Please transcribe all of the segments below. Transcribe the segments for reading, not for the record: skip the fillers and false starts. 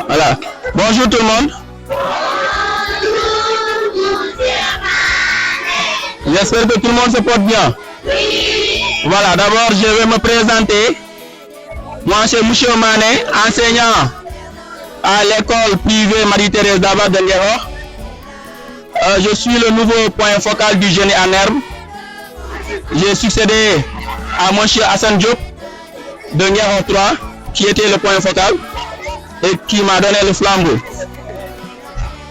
Voilà. Bonjour tout le monde. J'espère que tout le monde se porte bien. Voilà, d'abord je vais me présenter. Moi c'est Monsieur Mané, enseignant à l'école privée Marie-Thérèse Daba de Nguéro. Je suis le nouveau point focal du génie en herbe. J'ai succédé à Monsieur Hassan Diop de Nguéro 3, qui était le point focal et qui m'a donné le flambeau.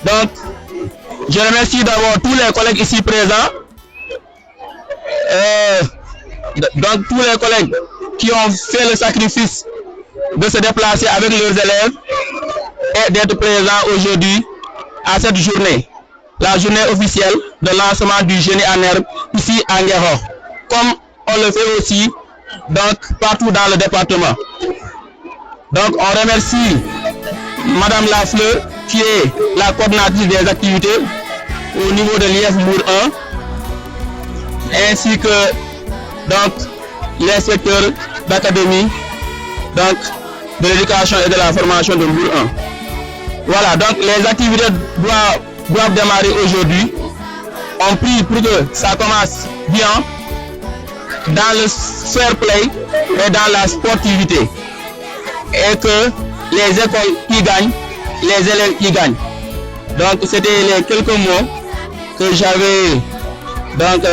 Donc, je remercie d'abord tous les collègues ici présents. Donc, tous les collègues qui ont fait le sacrifice de se déplacer avec leurs élèves et d'être présents aujourd'hui à cette journée, la journée officielle de lancement du génie en herbe ici à Nguéro, comme on le fait aussi donc partout dans le département. Donc on remercie Madame Lafleur qui est la coordinatrice des activités au niveau de l'IF Mour 1, ainsi que donc l'inspecteur d'académie donc de l'éducation et de la formation de Mour 1. Voilà, donc les activités doivent démarrer aujourd'hui. On prie pour que ça commence bien dans le fair play et dans la sportivité, et que les écoles qui gagnent, les élèves qui gagnent. Donc c'était les quelques mots que j'avais donc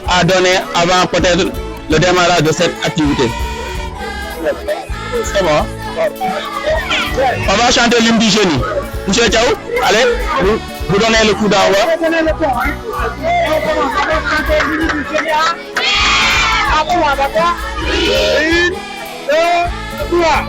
à donner avant peut-être le démarrage de cette activité. C'est bon. On va chanter l'hymne du génie. Monsieur Tchaou, allez, vous donnez le coup d'envoi. Une, deux, trois.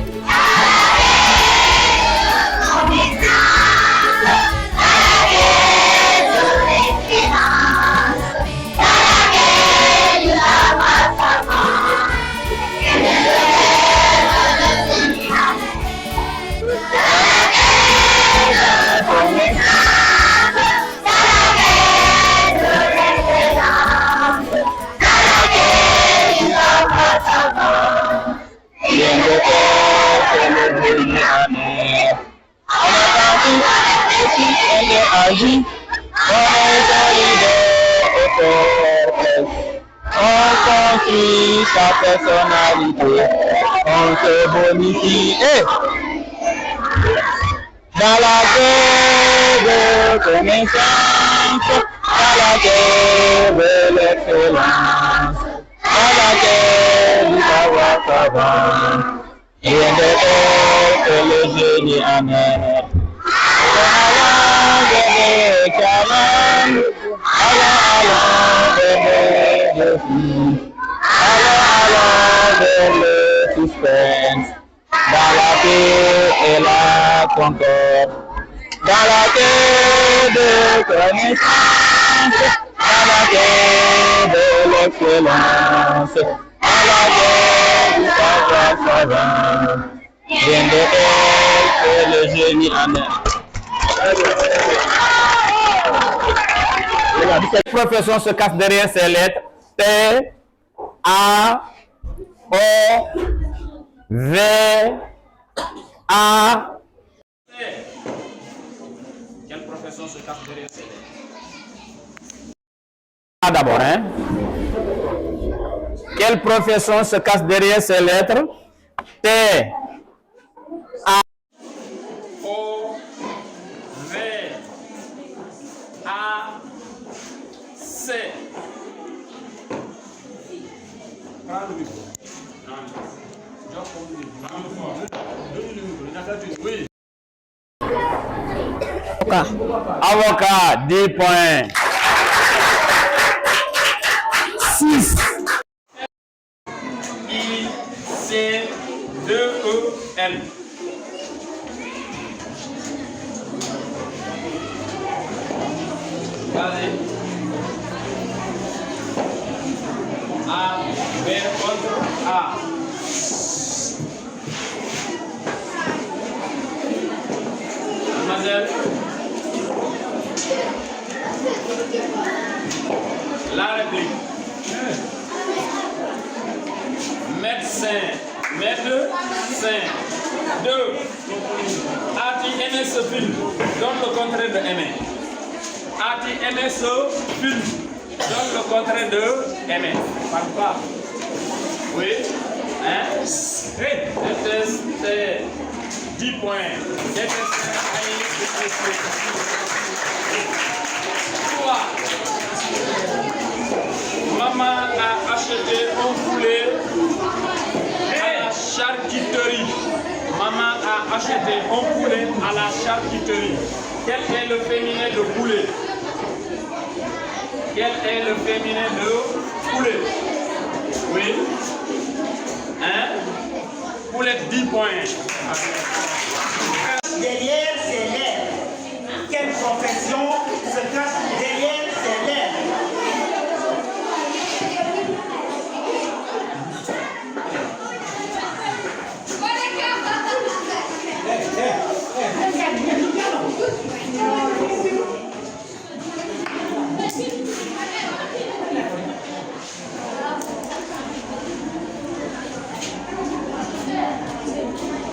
Agit, on est solidaire et fort. On construit sa personnalité, on se bonifie. Et dans la quête de connaissance, dans la quête de l'excellence, dans la quête du savoir savant, rien de tel que le génie en herbe. Allons vers le suspense, dans la paix et la concorde, dans la quête de connaissance, dans la quête de l'excellence, dans la quête du savoir savant, rien de tel que le génie en herbe. Cette profession se cache derrière ces lettres T, A, O, V, A. Quelle profession se cache derrière ces lettres? A d'abord, hein? Quelle profession se cache derrière ces lettres T, A, O, V, A, C. Prends le micro. Oui. Avocat, 10 points. 6. I, C, 2, E, L. Allez. A, B contre A. Mademoiselle. La réplique. Médecin Mètre 5. 2. As-tu aimé ce film? Donne le contraire de aimer. As-tu aimé ce film? Donne le contraire de aimer. Parle pas. Oui. Hein? Hey. Détester. 10 points. Détester. 3. Maman a acheté un poulet à la charcuterie. Maman a acheté un poulet à la charcuterie. Quel est le féminin de poulet? Quel est le féminin de poulet? Oui. Hein? Poulet 10 points. Derrière ses lèvres. Quelle profession se cache derrière ses lèvres?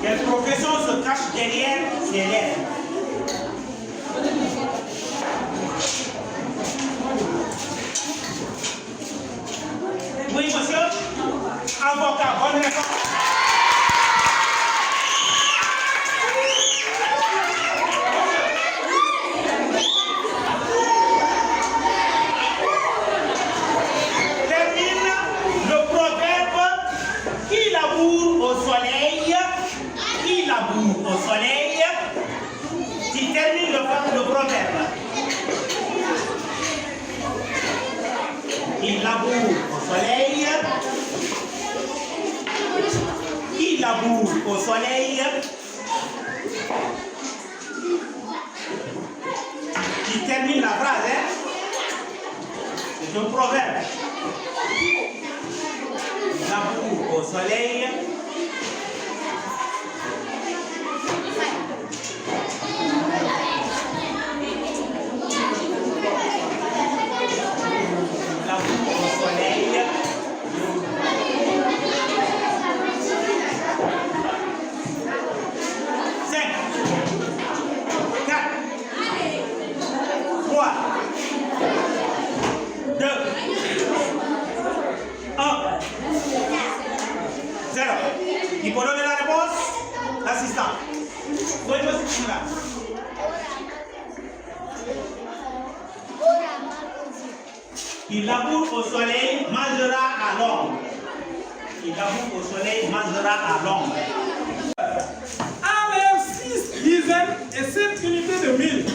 Quelle profession se cache derrière ses lèvres? Oui, monsieur. Avocat, bonne réponse. Termine le proverbe qui laboure au soleil. Qui laboure au soleil? Qui termine le proverbe. Qui laboure au soleil. Qui laboure au soleil. Qui termine la phrase, hein? C'est un proverbe. Laboure au soleil. Il faut donner la réponse, l'assistant. Donnez-moi ce film-là. Qui laboure au soleil mangera à l'ombre. Qui laboure au soleil mangera à l'ombre. Enlève 6 dizaines et 7 unités de 1000.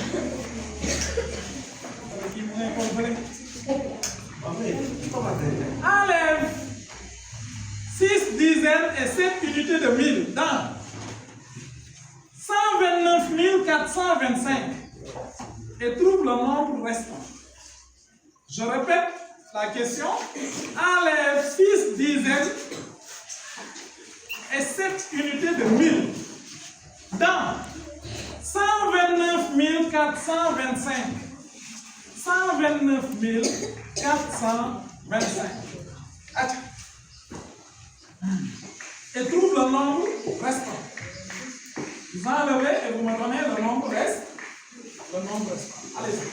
Enlève 6 dizaines et 7 unités de 1000 dans 129 425 et trouve le nombre restant. Je répète la question. Enlève 6 dizaines et 7 unités de 1000 dans 129 425. 129 425. Attends. Et trouve le nombre restant. Vous enlevez et vous me donnez le nombre restant. Le nombre restant. Allez-y.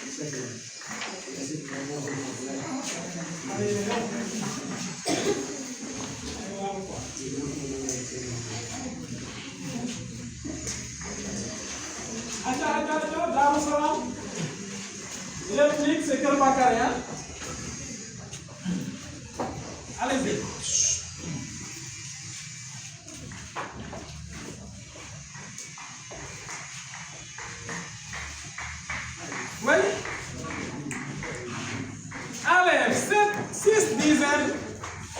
Attends, Darussalam. L'électrique, c'est quel Bakary, hein? Allez-y. Oui. Allez, 6 dizaines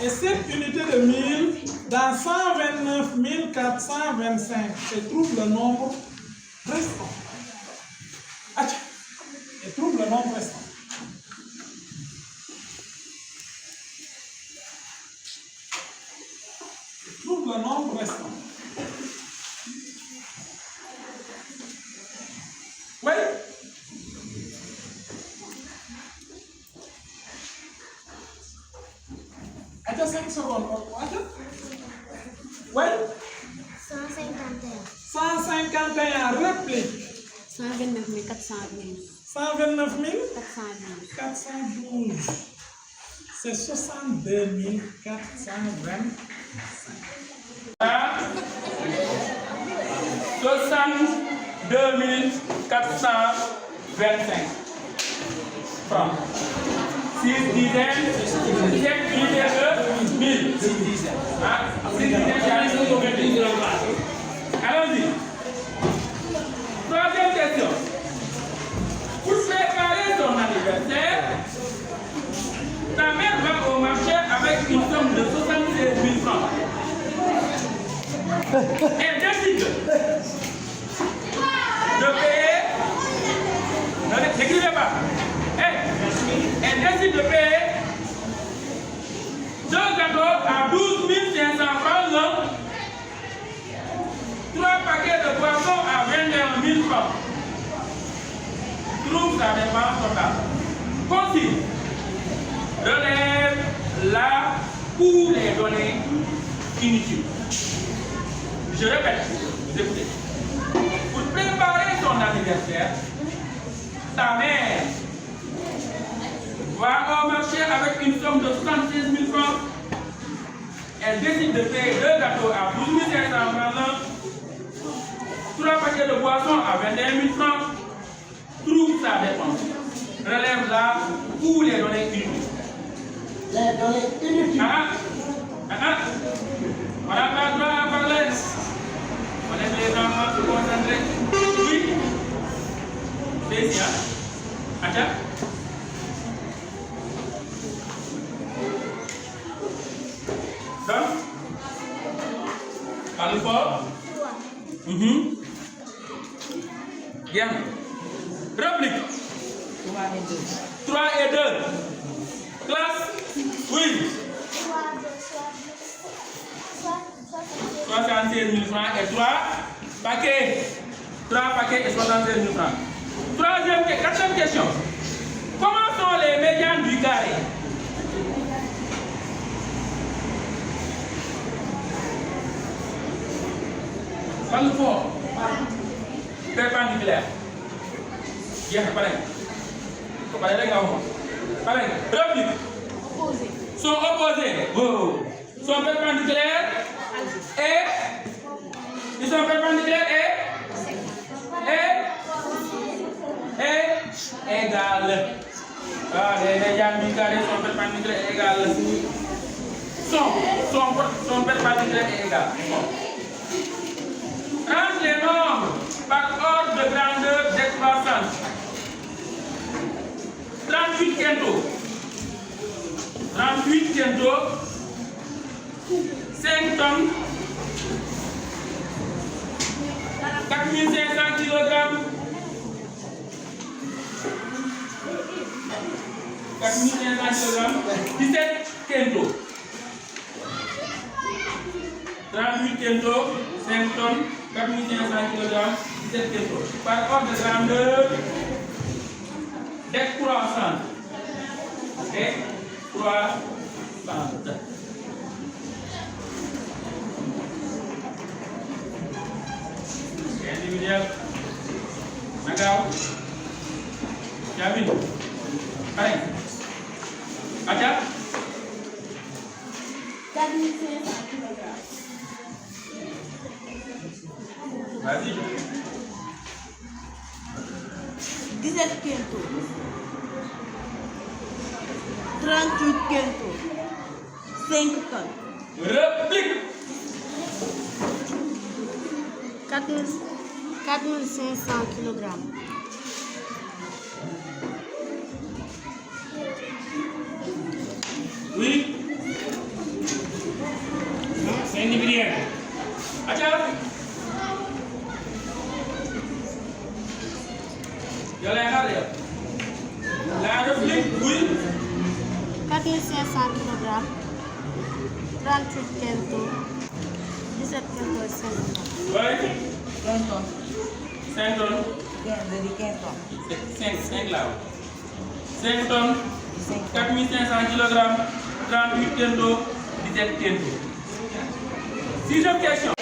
et 7 unités de 1000 dans 129 425 et trouve le nombre restant. Attends. Et trouve le nombre restant. Et trouve le nombre restant. Oui. Attends 5 secondes. Attends. Oui. 129 412. 129 412. 412. C'est 62 425. 62 425 francs. 6 dizaines, 7 unités de 1000. 6 dizaines. 6 dizaines, allons-y. Troisième question. Pour préparer ton anniversaire, ta mère va au marché avec une somme de 76 000 francs. Elle décide de payer. N'écrivez pas. Elle décide de payer 2 gâteaux à 12 500 francs l'un, 3 paquets de poissons à 21 000 francs. Trouve sa dépense totale. Continue. Relève là pour les données inutiles. Je répète, vous écoutez. Pour préparer ton anniversaire, ta mère va au marché avec une somme de 76 000 francs. Elle décide de payer 2 gâteaux à 12 500 francs, 3 paquets de boissons à 21 000 francs. Trouve sa dépense. Relève là pour les données inutiles. Les données inutiles. On n'a pas le droit à parler. On laisse les enfants se concentrer. Oui. C'est ici, hein? Acha. Donc, parle fort. Bien. Réplique. 3 et 2. Classe. Oui. 76 000 francs et 3 paquets. 3 paquets et 76 000 francs. Quatrième question. Comment sont les médianes du carré? Parle fort. Perpendiculaire. Bien, pareil. Pareil. Réplique. Sont opposés. Oh. Sont perpendiculaires et ils sont perpendiculaires et égales. Les médianes du carré sont perpendiculaires et égales. Sont perpendiculaires et égales. Range les nombres par ordre de grandeur décroissante. 38 quintaux. 38 quintaux. 5 tonnes. 4500 kg. 4500 kg. 17 quintaux. 38 quintaux. 5 tonnes. 4500 kg. 17 quintaux. Par ordre de grandeur décroissante. Décroissante. Individuel. Nagao. Jamin. Pareil. Acha. 4500 kg. Vas-y. 17 quintaux. 38 quintaux. 5 tonnes. Réplique. 4500 kg. Oui. C'est individuel. Acha. Je l'ai regardé. La réplique, oui. 4500 kg. 38 quintaux. 17 quintaux et 5 tonnes. Oui. 15 tonnes. 5 tonnes. 15 tonnes. 5 là. 5 tonnes. 4500 kg. 38 quintaux. 17 quintaux. 6e question.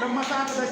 le massacre de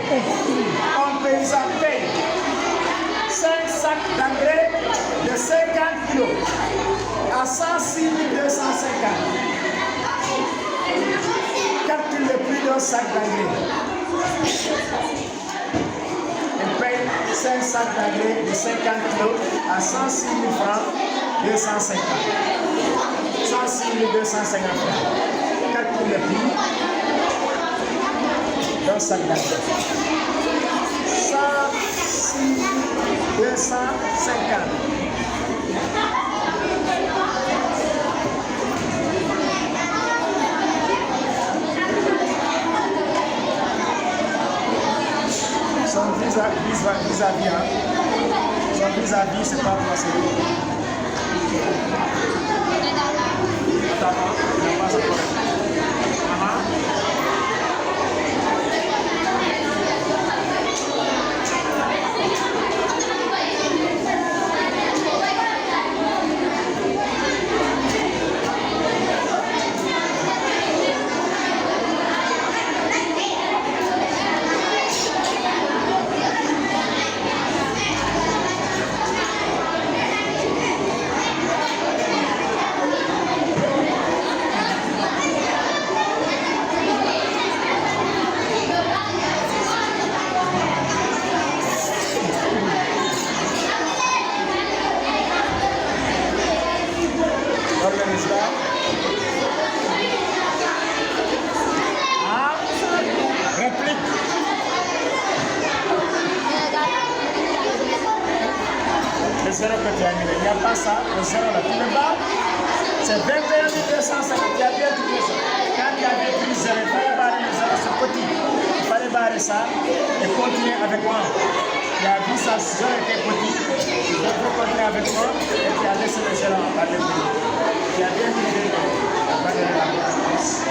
on paysan paye 5 sacs d'engrais de 50 kg à 106 250. Calcule le prix d'un sac d'engrais. Elle paye 5 sacs d'engrais de 50 kg à 106 000 francs 250. 106 250 francs. Calcule le prix d'un sac d'engrais. 106 250. Son vis-à-vis, hein. Son vis-à-vis, c'est pas passé. Attends, il n'a pas encore. Le zéro que tu as mis, il n'y a pas ça, le zéro là, tu le bats, c'est 21 250, tu as bien trouvé ça. Quand tu avais pris 0, il fallait barrer le zéro, c'est petit. Il fallait barrer ça et continuer avec moi. Tu as vu ça, ce zéro était petit, tu dois continuer avec moi et tu as laissé le zéro à l'époque. Tu as bien trouvé la valeur de la réponse.